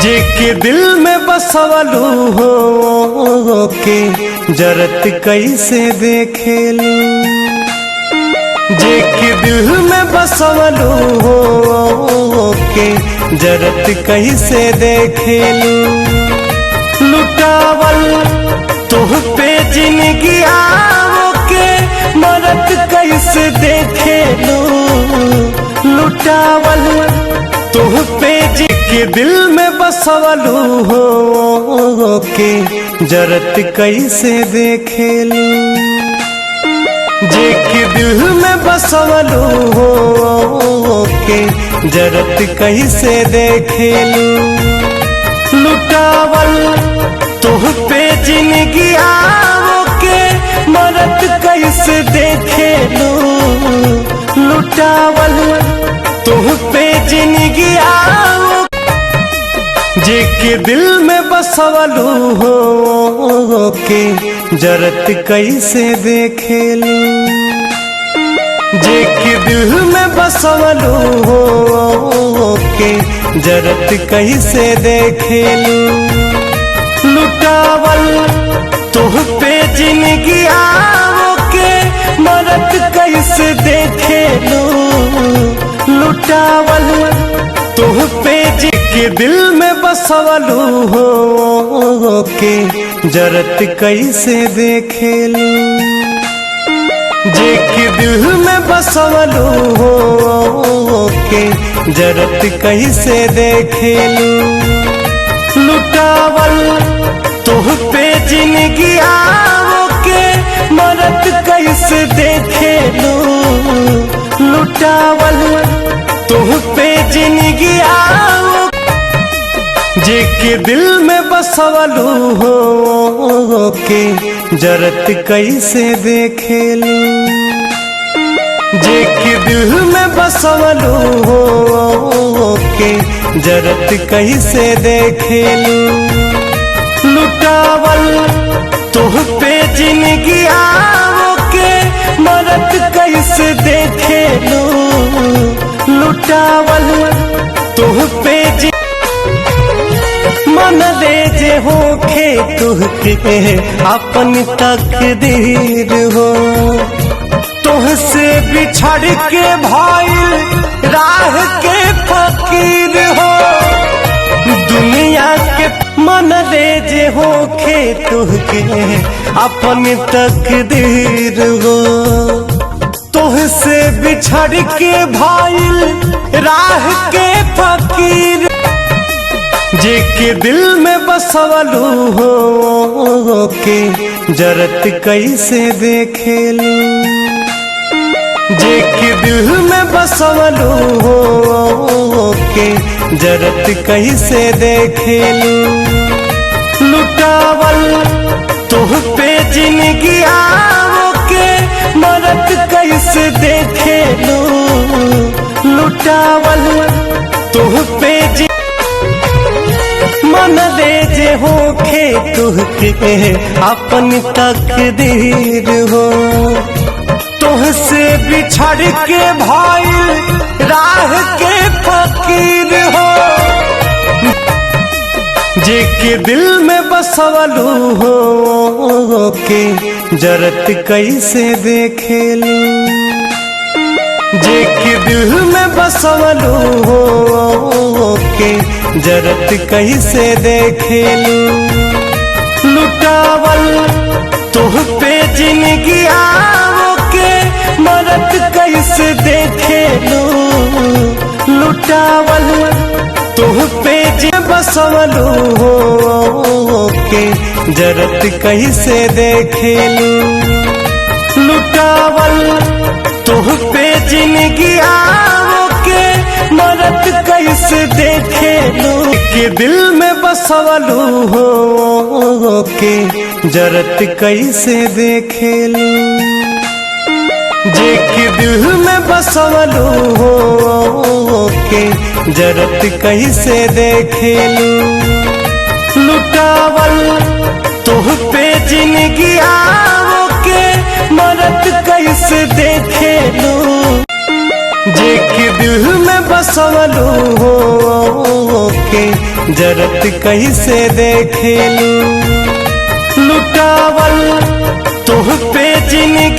जेके दिल में बसवलू हो के जरत कैसे देखेलू। जेके दिल में बसवलू हो के जरत कैसे देखेलू। लुटावल तुह पे जिंदगी आओ के मरत कैसे देखेलू। लुटावल तुह पे के दिल में बसवलू हो के जरत कैसे देखेलू। जेके दिल में बसवलू हो के जरत कैसे देखेलू। लुटावल तुह पे जिंदगी आओ के मरत कैसे देखेलू। लुटावल तुह पे जिंदगी आओ जेके दिल में बसवलू हो के जरत कैसे देखेलू। जेके दिल में बसवलू हो के जरत कैसे देखेलू। लुटावल तुह पे जिंदगी आओ के मरत कैसे देखेलू। लुटावल तुह पे के दिल में बसवलू हो के जरत कैसे देखेलू। जेके दिल में बसवलू हो के जरत कैसे देखेलू। लुटावल तुह पे जिंदगी आओ के मरत कैसे देखेलू। लुटावल तुह पे जिंदगी आओ जेके दिल में बसवलू हो के जरत कैसे देखेलू। जेके दिल में बसवलू हो के जरत कैसे देखेलू। लुटावल तुह पे जिंदगी आओ के मरत कैसे देखेलू। लुटावल तुह पे मन दे जे होखे तुह के अपन तकदीर हो। तुह से बिछड़ के भाईल राह के फकीर हो। दुनिया के मन दे जे होखे तुह के अपन तकदीर हो। तुह से बिछड़ के भाईल राह के फकीर जेके दिल में बसवलू हो के जरत कैसे देखेलू। जेके दिल में बसवलू हो के जरत कैसे देखेलू। लुटावल तुह पे जिंदगी आओ के मरत कैसे देखेलू। लुटावल तुह पे मन दे जे होखे तुह के अपन तकदीर हो। तुह से बिछड़ के भाईल राह के फकीर हो। जेके दिल में बसवलू हो के जरत कैसे देखेलू। जेके दिल में बसवलू हो के जरत कैसे देखेलू। लुटावल तुह पे जिंदगी आओ के मरत कैसे देखेलू। लुटावल तुह पे बसवलू हो के जरत कैसे देखेलू। लुटावल तुह पे जिंदगी आओ के मरत कैसे देखेलू। के दिल में बसवलू हो के जरत कैसे देखेलू। जेके दिल में बसवलू हो के जरत कैसे देखेलू। लुटावल तुह पे जिंदगी आओ के मरत कैसे देखेलू। जेके दिल में बसवलू हो के जरत कैसे देखेलू लुटावल तुह पे जिंदगी